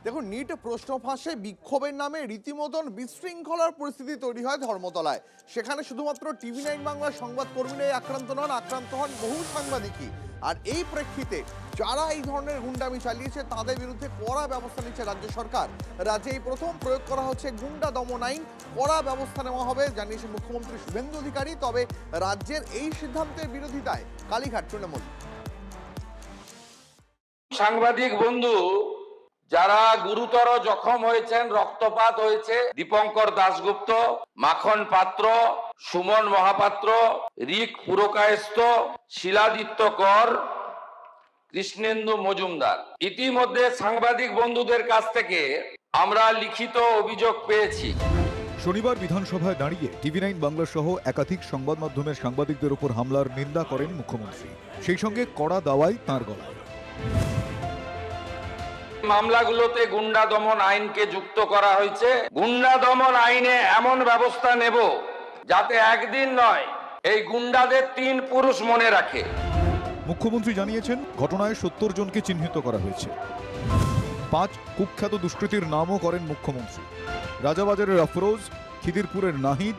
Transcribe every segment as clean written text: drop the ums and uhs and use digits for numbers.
দেখুন, নিট প্রশ্ন ফাঁসে বিক্ষোভের নামে রীতিমতন বিশৃঙ্খলার পরিস্থিতি তৈরি হয় ধর্মতলায়। সেখানে শুধুমাত্র টিভি9 বাংলার সংবাদকর্মীরাই আক্রান্ত হন বহু সাংবাদিকই। আর এই প্রেক্ষিতে যারা এই ধরনের গুন্ডামি চালিয়েছে তাদের বিরুদ্ধে কড়া ব্যবস্থা নিচ্ছে রাজ্য সরকার। রাজ্যে এই প্রথম প্রয়োগ করা হচ্ছে গুন্ডা দমন আইন। কড়া ব্যবস্থা নেওয়া হবে জানিয়েছেন মুখ্যমন্ত্রী শুভেন্দু অধিকারী। তবে রাজ্যের এই সিদ্ধান্তের বিরোধিতায় কালীঘাট তৃণমূল। সাংবাদিক বন্ধু যারা গুরুতর জখম হয়েছেন, রক্তপাত হয়েছে, দীপঙ্কর দাশগুপ্ত, মাখন পাত্র, সুমন মহাপাত্র, রিক পুরকায়স্থ, শিলাদিত্য কর, কৃষ্ণেন্দু মজুমদার, ইতিমধ্যে সাংবাদিক বন্ধুদের কাছ থেকে আমরা লিখিত অভিযোগ পেয়েছি। শনিবার বিধানসভায় দাঁড়িয়ে টিভি9 বাংলা সহ একাধিক সংবাদ মাধ্যমের সাংবাদিকদের উপর হামলার নিন্দা করেন মুখ্যমন্ত্রী। সেই সঙ্গে কড়া দাওয়াই তাঁর গলায়। মামলাগুলোতে গুন্ডা দমন আইনকে যুক্ত করা হয়েছে। গুন্ডা দমন আইনে এমন ব্যবস্থা নেব যাতে একদিন নয়, এই গুন্ডাদের 3 পুরুষ মনে রাখে। মুখ্যমন্ত্রী জানিয়েছেন ঘটনায় 70 জনকে চিহ্নিত করা হয়েছে। 5 কুখ্যাত দুষ্কৃতীর নামও করেন মুখ্যমন্ত্রী। রাজাবাজারের আফরোজ, খিদিরপুরের নাহিদ,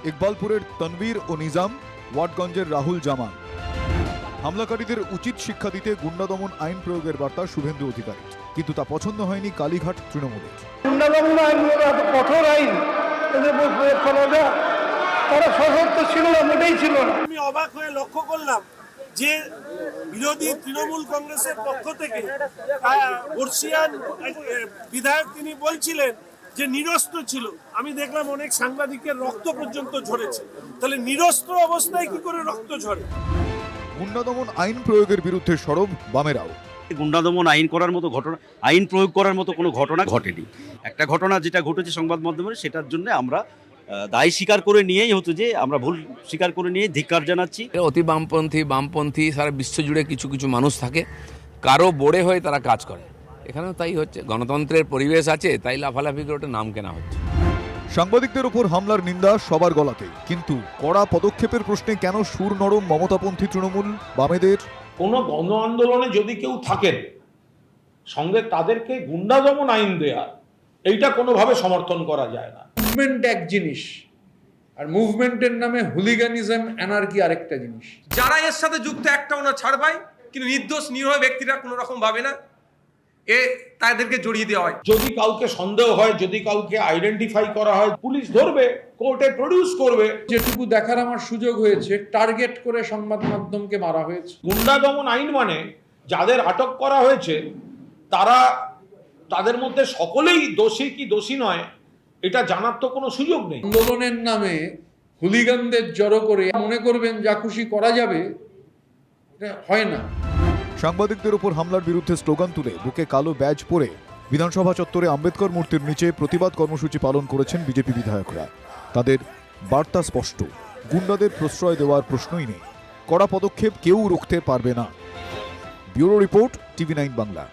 ইকবালপুরের তনবীর ও নিজাম, ওয়াটগঞ্জের রাহুল জামান। হামলাকারীদের উচিত শিক্ষা দিতে গুন্ডা দমন আইন প্রয়োগের বার্তা শুভেন্দু অধিকারী, কিন্তু তা পছন্দ হয়নি কালীঘাট তৃণমূলের। গুন্ডা দমন আইন কঠোর আইন, তারা সশস্ত্র ছিল না, মোটেই ছিল না। আমি অবাক হয়ে লক্ষ্য করলাম যে বিরোধী তৃণমূল কংগ্রেসের পক্ষ থেকে বর্ষিয়ান বিধায়ক তিনি বলছিলেন যে নিরস্ত্র ছিল। আমি দেখলাম অনেক সাংবাদিকের রক্ত পর্যন্ত ঝরেছে। তাহলে নিরস্ত্র অবস্থায় কি করে রক্ত ঝরে? গুন্ডা দমন আইন প্রয়োগের বিরুদ্ধে সরব বামেরাও। গুন্ডা দমন আইন করার মতো ঘটনা, আইন প্রয়োগ করার মতো কোনো ঘটনা ঘটেনি। একটা ঘটনা যেটা ঘটেছে সংবাদ মাধ্যমে, সেটার জন্য আমরা দায় স্বীকার করে নিয়েই হতো যে আমরা ভুল স্বীকার করে নিয়ে ধিক্কার জানাচ্ছি। অতি বামপন্থী সারা বিশ্বজুড়ে কিছু কিছু মানুষ থাকে, কারো বোড়ে হয়ে তারা কাজ করে। এখানেও তাই হচ্ছে, গণতন্ত্রের পরিবেশ আছে, তাই লাফালাফি করে ওটা নাম কেনা হচ্ছে। সাংবাদিকদের উপর হামলার নিন্দা সবার গলাতেই, কিন্তু কড়া পদক্ষেপের প্রশ্নে কেন সুর নরম মমতাপন্থী তৃণমূল বামেদের? কোনো গণ আন্দোলনে যদি কেউ থাকেন সঙ্গে, তাদেরকে গুন্ডা দমন আইন দেয়া, এইটা কোনোভাবে সমর্থন করা যায় না। মুভমেন্ট এক জিনিস, আর মুভমেন্টের নামে হুলিগানিজম, অ্যানার্কি আরেকটা জিনিস। যারা এর সাথে যুক্ত একটাও না ছাড় পায়, কিন্তু নির্দোষ নিরহ ব্যক্তিরা কোনো রকম ভাবে না তাদেরকে জড়িয়ে দেওয়া হয়। যদি কাউকে সন্দেহ হয়, যদি কাউকে আইডেন্টিফাই করা হয়, পুলিশ ধরবে, কোর্টে প্রডিউস করবে। যেটুকু দেখার আমার সুযোগ হয়েছে, টার্গেট করে সংবাদ মাধ্যমকে মারা হয়েছে। গুন্ডা দমন আইন মানে যাদের আটক করা হয়েছে তারা, তাদের মধ্যে সকলেই দোষী কি দোষী নয় এটা জানার তো কোনো সুযোগ নেই। আন্দোলনের নামে হুলিগানদের জড়ো করে মনে করবেন যা খুশি করা যাবে, এটা হয় না। সাংবাদিকদের উপর হামলার বিরুদ্ধে স্লোগান তুলে বুকে কালো ব্যাজ পরে বিধানসভা চত্বরে আম্বেদকর মূর্তির নিচে প্রতিবাদ কর্মসূচি পালন করেছেন বিজেপি বিধায়করা। তাদের বার্তা স্পষ্ট, গুন্ডাদের প্রশ্রয় দেওয়ার প্রশ্নই নেই, কড়া পদক্ষেপ কেউ রুখতে পারবে না। Bureau report, TV9 Bangla.